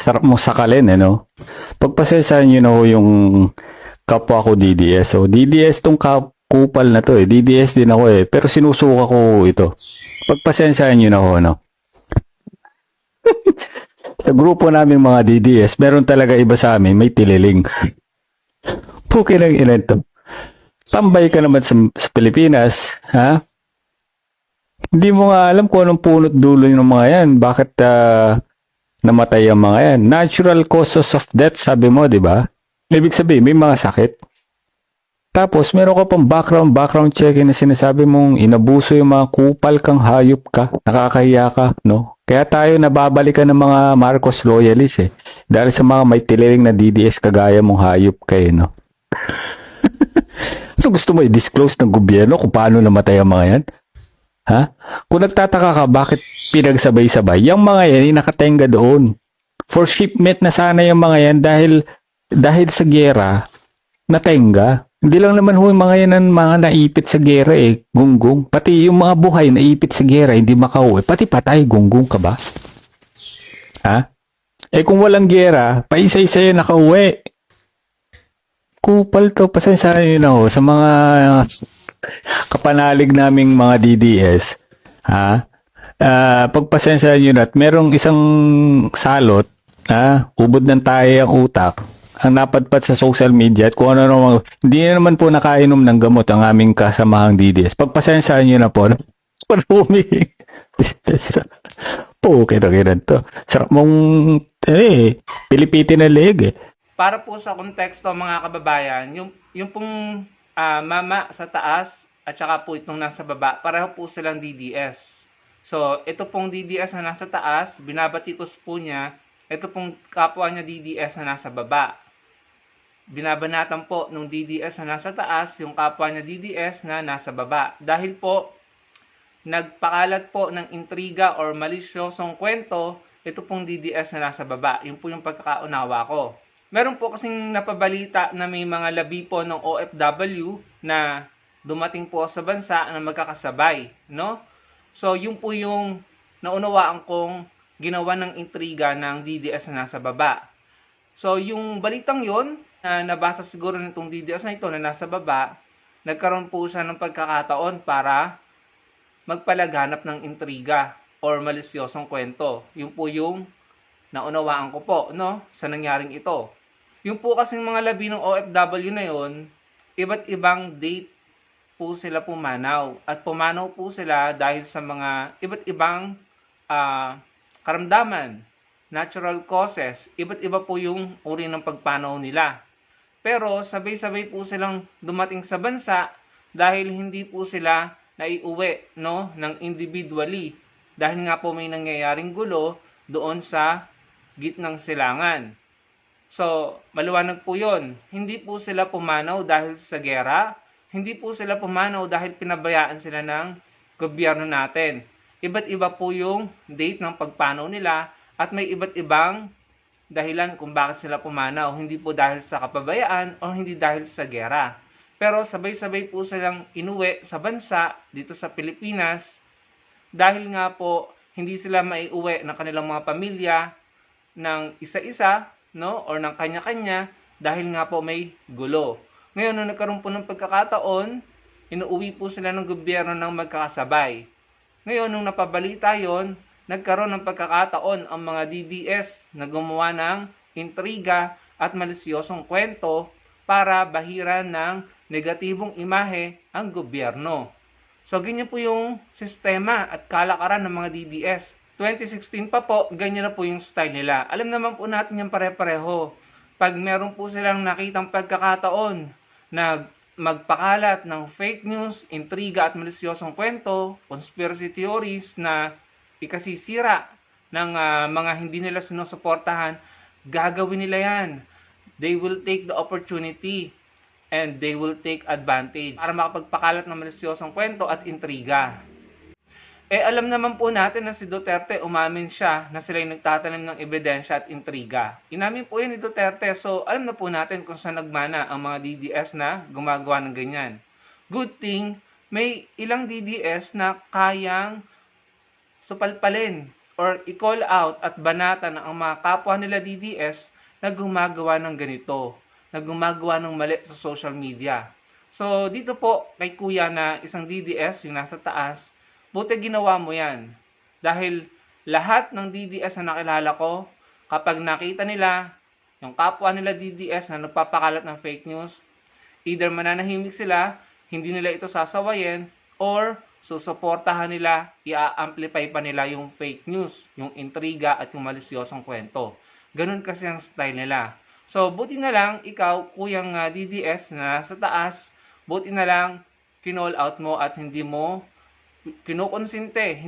Sarap mong sakalin, eh, no? Pagpasensyahan nyo na ho yung kapwa ko DDS. So, DDS tong kupal na to, eh. DDS din ako, eh. Pero sinusuka ko ito. Pagpasensyahan nyo na ho, no? Sa grupo namin mga DDS, meron talaga iba sa amin, may tililing. Puki ng ilan to. Tambay ka naman sa Pilipinas, ha? Hindi mo nga alam kung anong punot dulo ng mga yan. Bakit namatay ang mga yan? Natural causes of death, sabi mo, di ba? Ibig sabihin, may mga sakit. Tapos, meron ka pang background check na sinasabi mong inabuso yung mga kupal kang hayop ka, nakakahiya ka, no? Kaya tayo nababalikan ng mga Marcos loyalists, eh. Dahil sa mga may tililing na DDS kagaya mong hayop kayo, no? Ano gusto mo i-disclose ng gobyerno kung paano namatay ang mga yan? Ha? Kung nagtataka ka bakit pinagsabay-sabay, yung mga yan ay nakatenga doon. For shipment na sana yung mga yan dahil sa giyera, natenga. Hindi lang naman ho yung mga yan ang mga naipit sa giyera eh, gunggong. Pati yung mga buhay naipit sa giyera, hindi makauwi. Pati patay, gunggong ka ba? Ha? Eh kung walang giyera, paisa-isa yan nakauwi. Kupal to, pasensyahan nyo na ho sa mga kapanalig naming mga DDS. Ha? Pagpasensyahan nyo na at merong isang salot, ubod ng tayo ang utak, ang napadpad sa social media at kung ano naman, hindi na naman po nakainom ng gamot ang aming kasamahang DDS. Pagpasensyahan nyo na po. Parumi. Po, kira-kira to. Sarap mong, Pilipitin na leg eh. Para po sa konteksto mga kababayan, yung pong mama sa taas at saka po itong nasa baba, pareho po silang DDS. So, ito pong DDS na nasa taas, binabatikos po niya, ito pong kapwa niya DDS na nasa baba. Binabanatan po ng DDS na nasa taas, yung kapwa niya DDS na nasa baba. Dahil po, nagpakalat po ng intriga or malisyosong kwento, ito pong DDS na nasa baba. Yun po yung pagkakaunawa ko. Meron po kasing napabalita na may mga labi po ng OFW na dumating po sa bansa na magkakasabay, no? So, yun po yung naunawaan kong ginawa ng intriga ng DDS na nasa baba. So, yung balitang yun, na nabasa siguro nitong DDS na ito na nasa baba, nagkaroon po siya ng pagkakataon para magpalaganap ng intriga or malisyosong kwento. Yun po yung naunawaan ko po, no? Sa nangyaring ito. Yung po kasing mga labi ng OFW na yon, iba't ibang date po sila pumanaw. At pumanaw po sila dahil sa mga iba't ibang karamdaman, natural causes. Iba't iba po yung uri ng pagpanaw nila. Pero sabay-sabay po silang dumating sa bansa dahil hindi po sila naiuwi, no, ng individually. Dahil nga po may nangyayaring gulo doon sa gitnang silangan. So, maliwanag po yun. Hindi po sila pumanaw dahil sa gera. Hindi po sila pumanaw dahil pinabayaan sila ng gobyerno natin. Iba't iba po yung date ng pagpanaw nila at may iba't ibang dahilan kung bakit sila pumanaw. Hindi po dahil sa kapabayaan o hindi dahil sa gera. Pero sabay-sabay po silang inuwi sa bansa dito sa Pilipinas dahil nga po hindi sila maiuwi ng kanilang mga pamilya ng isa-isa, no, or ng kanya-kanya dahil nga po may gulo. Ngayon, nung nagkaroon po ng pagkakataon, inuuwi po sila ng gobyerno ng magkakasabay. Ngayon, nung napabalita yon, nagkaroon ng pagkakataon ang mga DDS na gumawa ng intriga at malisyosong kwento para bahiran ng negatibong imahe ang gobyerno. So, ganyan po yung sistema at kalakaran ng mga DDS. 2016 pa po, ganyan na po yung style nila. Alam naman po natin yung pare-pareho. Pag meron po silang nakitang pagkakataon na magpakalat ng fake news, intriga at malisyosong kwento, conspiracy theories na ikasisira ng mga hindi nila sinusuportahan, gagawin nila yan. They will take the opportunity and they will take advantage para makapagpakalat ng malisyosong kwento at intriga. Alam naman po natin na si Duterte, umamin siya na sila yung nagtatanim ng ebidensya at intriga. Inamin po yan ni Duterte, so alam na po natin kung saan nagmana ang mga DDS na gumagawa ng ganyan. Good thing, may ilang DDS na kayang supalpalin or i-call out at banatan ang mga kapwa nila DDS na gumagawa ng ganito, na gumagawa ng mali sa social media. So, dito po kay kuya na isang DDS, yung nasa taas, buti ginawa mo yan. Dahil lahat ng DDS na nakilala ko, kapag nakita nila yung kapwa nila DDS na nagpapakalat ng fake news, either mananahimik sila, hindi nila ito sasawayin, or susuportahan nila, i-amplify pa nila yung fake news, yung intriga at yung malisyosong kwento. Ganun kasi ang style nila. So, buti na lang, ikaw, kuyang DDS na nasa taas, buti na lang, kinall out mo at hindi mo kinukonsinte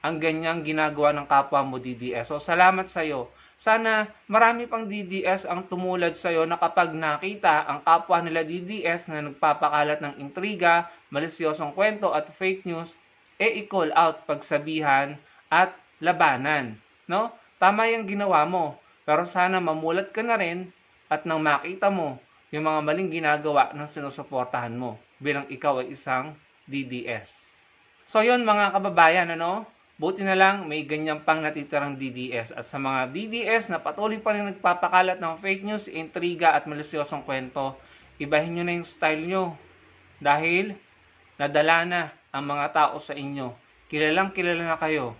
ang ganyang ginagawa ng kapwa mo DDS. So, salamat sa'yo. Sana marami pang DDS ang tumulad sa'yo na kapag nakita ang kapwa nila DDS na nagpapakalat ng intriga, malisyosong kwento at fake news, i-call out, pagsabihan at labanan. No? Tama yung ginawa mo. Pero sana mamulat ka na rin at nang makita mo yung mga maling ginagawa ng sinusuportahan mo bilang ikaw ay isang DDS. So yun mga kababayan, buti na lang may ganyan pang natitirang DDS. At sa mga DDS na patuloy pa rin nagpapakalat ng fake news, intriga at malisyosong kwento, ibahin nyo na yung style nyo. Dahil nadala na ang mga tao sa inyo. Kilalang kilala na kayo.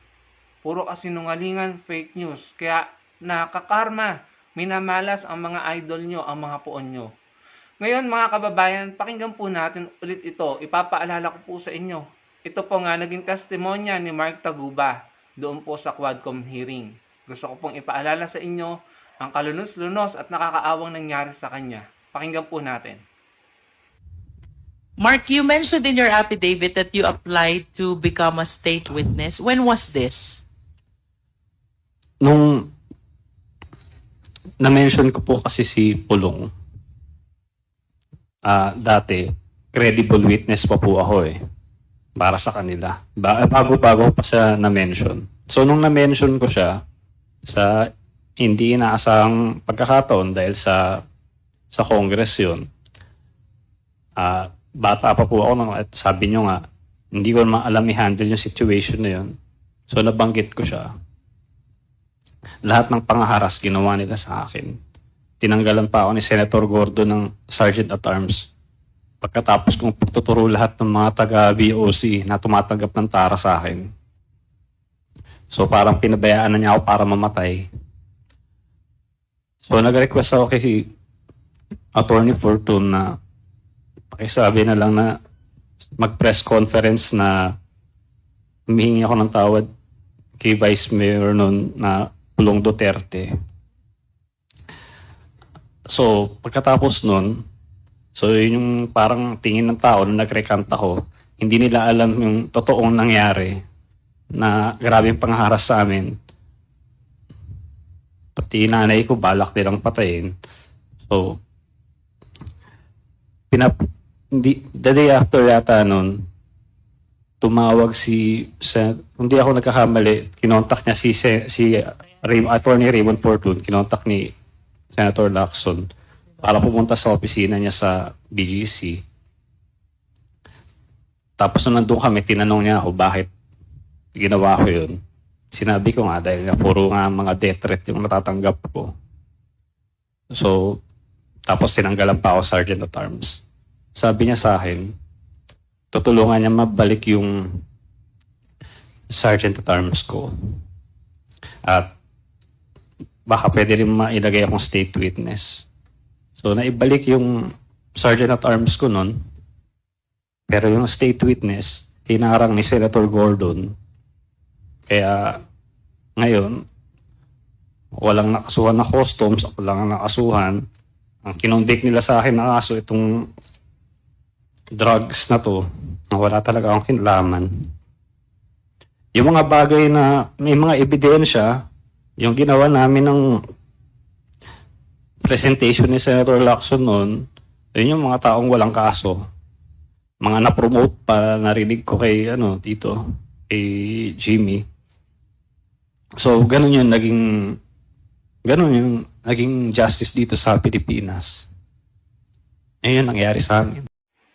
Puro kasinungalingan, fake news. Kaya nakakarma, minamalas ang mga idol nyo, ang mga puon nyo. Ngayon mga kababayan, pakinggan po natin ulit ito. Ipapaalala ko po sa inyo. Ito po nga naging testimonya ni Mark Taguba doon po sa Quadcom hearing. Gusto ko pong ipaalala sa inyo ang kalunos-lunos at nakakaawang nangyari sa kanya. Pakinggan po natin. Mark, you mentioned in your affidavit that you applied to become a state witness. When was this? Nung na-mention ko po kasi si Pulong, dati, credible witness pa po ako para sa kanila. Bago-bago pa siya na-mention. So, nung na-mention ko siya sa hindi inaasahang pagkakataon dahil sa Congress yun, bata pa po ako at sabi nyo nga, hindi ko naman alam i-handle yung situation na yun. So, nabanggit ko siya. Lahat ng pangaharas ginawa nila sa akin. Tinanggalan pa ako ni Senator Gordo ng Sergeant at Arms. Pagkatapos kong tuturo lahat ng mga taga-BOC na tumatanggap ng tara sa akin. So parang pinabayaan na niya ako para mamatay. So nag-request ako kay Attorney Fortune na pakisabi na lang na mag-press conference na humihingi ako ng tawad kay Vice Mayor noon na Pulong Duterte. So pagkatapos noon, so yun yung parang tingin ng tao na nag-recant ako, hindi nila alam yung totoong nangyari na grabing pangharas sa amin. Pati nanay ko balak nilang patayin. So, the day after yata nun, tumawag hindi ako nagkakamali, kinontak niya si Attorney Raymond Fortune, kinontak ni Senator Lacson para pumunta sa opisina niya sa BGC. Tapos nung nandun kami, tinanong niya ako bakit ginawa ko yun. Sinabi ko nga dahil nga puro nga mga death threat yung natatanggap ko. So, tapos tinanggalan pa ako Sergeant at Arms. Sabi niya sa akin, tutulungan niya mabalik yung Sergeant at Arms ko. At baka pwede rin mailagay akong state witness. So, naibalik yung Sergeant at Arms ko nun. Pero yung state witness, hinarang ni Senator Gordon. Kaya, ngayon, walang nakasuhan na customs, ako lang ang nakasuhan. Ang kinonvict nila sa akin na kaso itong drugs na to, na wala talaga akong kinalaman. Yung mga bagay na may mga ebidensya, yung ginawa namin ng presentation ni Senator Lacson noon, yun yung mga taong walang kaso. Mga na-promote pa, narinig ko kay, dito, kay Jimmy. So, ganun yung naging justice dito sa Pilipinas. Ayun nangyari sa amin.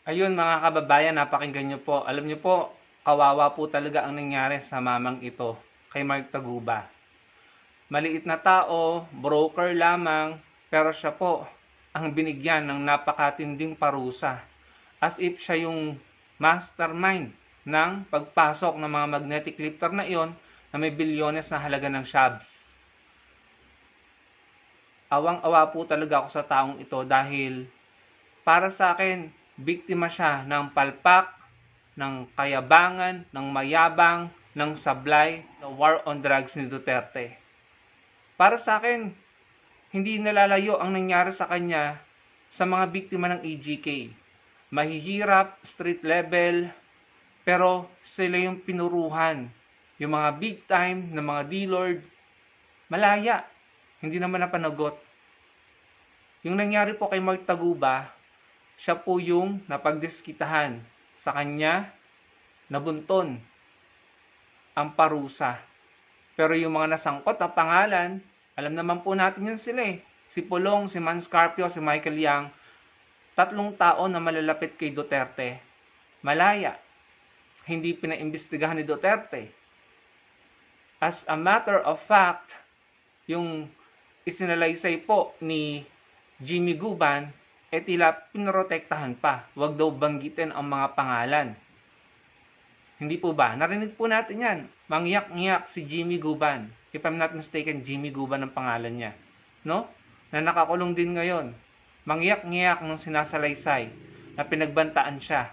Ayun mga kababayan, napakinggan nyo po. Alam nyo po, kawawa po talaga ang nangyari sa mamang ito. kay Mark Taguba. Maliit na tao, broker lamang, pero siya po ang binigyan ng napakatinding parusa. As if siya yung mastermind ng pagpasok ng mga magnetic lifter na iyon na may bilyones na halaga ng shabs. Awang-awa po talaga ako sa taong ito dahil para sa akin, biktima siya ng palpak, ng kayabangan, ng mayabang, ng sablay, ng war on drugs ni Duterte. Para sa akin, hindi nalalayo ang nangyari sa kanya sa mga biktima ng EGK. Mahihirap, street level, pero sila yung pinuruhan. Yung mga big time na mga D-Lord, malaya. Hindi naman napanagot. Yung nangyari po kay Mark Taguba, siya po yung napagdiskitahan. Sa kanya, nabunton ang parusa. Pero yung mga nasangkot na pangalan, alam naman po natin yun sila eh. Si Pulong, si Man Scarpio, si Michael Yang, 3 tao na malalapit kay Duterte. Malaya. Hindi pinaimbestigahan ni Duterte. As a matter of fact, yung isinalaysay po ni Jimmy Guban, tila pinrotektahan pa. Huwag daw banggitin ang mga pangalan. Hindi po ba? Narinig po natin yan. Mangyak-ngyak si Jimmy Guban. If I'm not mistaken, Jimmy Guban ang pangalan niya. No? Na nakakulong din ngayon. Mangyak-ngyak nung sinasalaysay na pinagbantaan siya.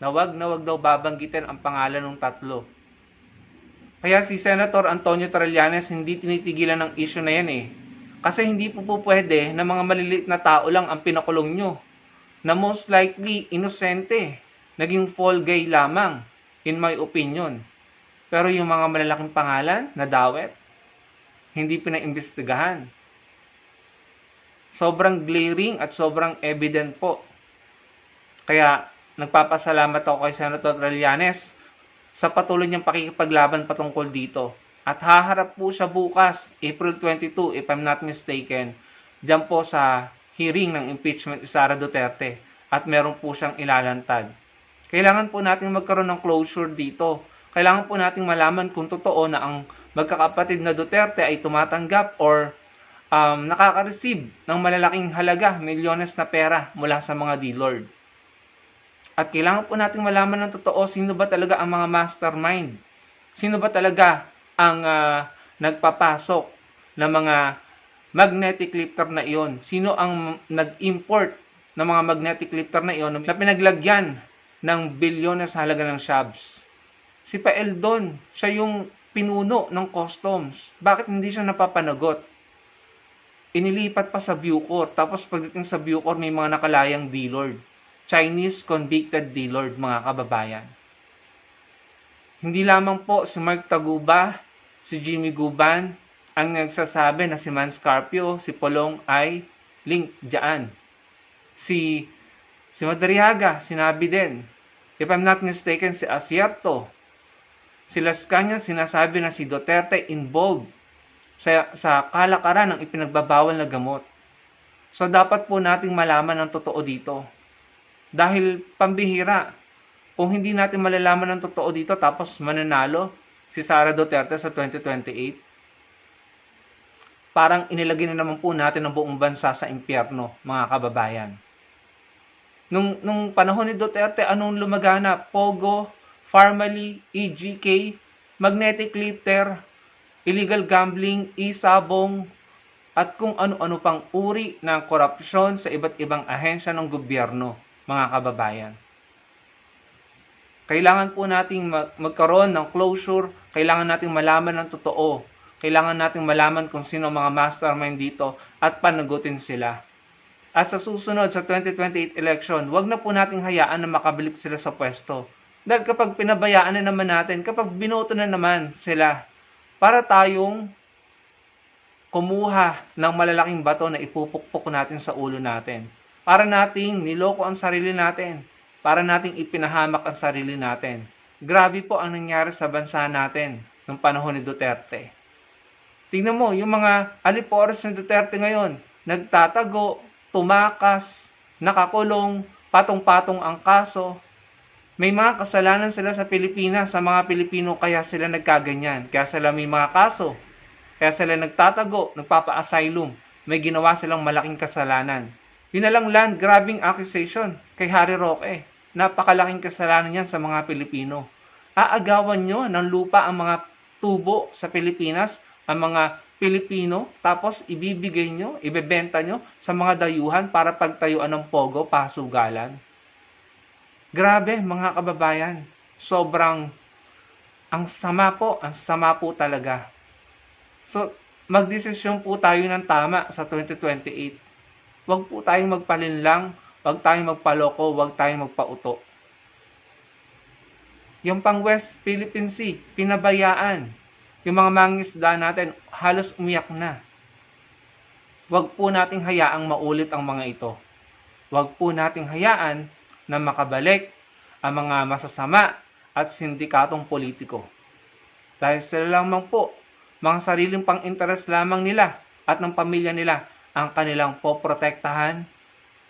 Na wag daw babanggitin ang pangalan ng 3. Kaya si Senator Antonio Trillanes hindi tinitigilan ng issue na yan eh. Kasi hindi po pwede na mga maliliit na tao lang ang pinakulong nyo. Na most likely, inosente. Naging fall guy lamang, in my opinion. Pero yung mga malalaking pangalan, na dawet, hindi pinaimbestigahan. Sobrang glaring at sobrang evident po. Kaya, nagpapasalamat ako kay Senator Trillanes sa patuloy niyang pakikipaglaban patungkol dito. At haharap po siya bukas, April 22, if I'm not mistaken, dyan po sa hearing ng impeachment ni Sara Duterte. At meron po siyang ilalantad. Kailangan po natin magkaroon ng closure dito. Kailangan po natin malaman kung totoo na ang magkakapatid na Duterte ay tumatanggap or nakaka-receive ng malalaking halaga, milyones na pera mula sa mga D-Lord. At kailangan po natin malaman ng totoo sino ba talaga ang mga mastermind. Sino ba talaga ang nagpapasok ng mga magnetic lifter na iyon? Sino ang nag-import ng mga magnetic lifter na iyon na pinaglagyan ng bilyones halaga ng shabs? Si Pa Eldon, siya yung pinuno ng customs. Bakit hindi siya napapanagot? Inilipat pa sa Bucor. Tapos pagdating sa Bucor, may mga nakalayang D-Lord. Chinese convicted D-Lord, mga kababayan. Hindi lamang po si Mark Taguba, si Jimmy Guban, ang nagsasabi na si Man Scarpio, si Pulong ay link dyan. Si Madariaga, sinabi din. If I'm not mistaken, si Asierto. Si Las Cañas, sinasabi na si Duterte involved sa kalakaran ng ipinagbabawal na gamot. So dapat po nating malaman ang totoo dito. Dahil pambihira, kung hindi natin malalaman ang totoo dito tapos mananalo si Sara Duterte sa 2028, parang inilagay na naman po natin ang buong bansa sa impyerno, mga kababayan. Nung panahon ni Duterte, anong lumagana? Pogo, Farmally, EGK, magnetic lifter, illegal gambling, isabong, at kung ano-ano pang uri ng korupsyon sa iba't ibang ahensya ng gobyerno, mga kababayan. Kailangan po nating magkaroon ng closure, kailangan nating malaman ng totoo, kailangan nating malaman kung sino mga mastermind dito at panagutin sila. At sa susunod sa 2028 election, wag na po nating hayaan na makabalik sila sa pwesto. Dahil kapag pinabayaan na naman natin, kapag binoto na naman sila, para tayong kumuha ng malalaking bato na ipupukpok natin sa ulo natin. Para nating niloko ang sarili natin. Para nating ipinahamak ang sarili natin. Grabe po ang nangyari sa bansa natin ng panahon ni Duterte. Tingnan mo, yung mga alipores ni Duterte ngayon, nagtatago, tumakas, nakakulong, patong-patong ang kaso. May mga kasalanan sila sa Pilipinas, sa mga Pilipino, kaya sila nagkaganyan. Kaya sila may mga kaso. Kaya sila nagtatago, nagpapa-asylum. May ginawa silang malaking kasalanan. Yun na lang land grabbing accusation kay Harry Roque. Napakalaking kasalanan yan sa mga Pilipino. Aagawan nyo ng lupa ang mga tubo sa Pilipinas, ang mga Pilipino, tapos ibibigay nyo, ibebenta nyo sa mga dayuhan para pagtayuan ng pogo, pasugalan. Grabe mga kababayan, sobrang ang sama po talaga. So, magdesisyon po tayo ng tama sa 2028. Huwag po tayong magpalinlang, huwag tayong magpaloko, huwag tayong magpauto. Yung pang West Philippine Sea, pinabayaan. Yung mga mangingisda natin, halos umiyak na. Huwag po nating hayaang maulit ang mga ito. Huwag po nating hayaan na makabalik ang mga masasama at sindikatong politiko. Dahil sila lamang po, mga sariling pang-interes lamang nila at ng pamilya nila ang kanilang poprotektahan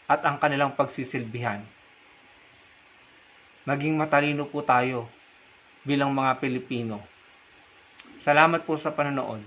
at ang kanilang pagsisilbihan. Maging matalino po tayo bilang mga Pilipino. Salamat po sa panonood.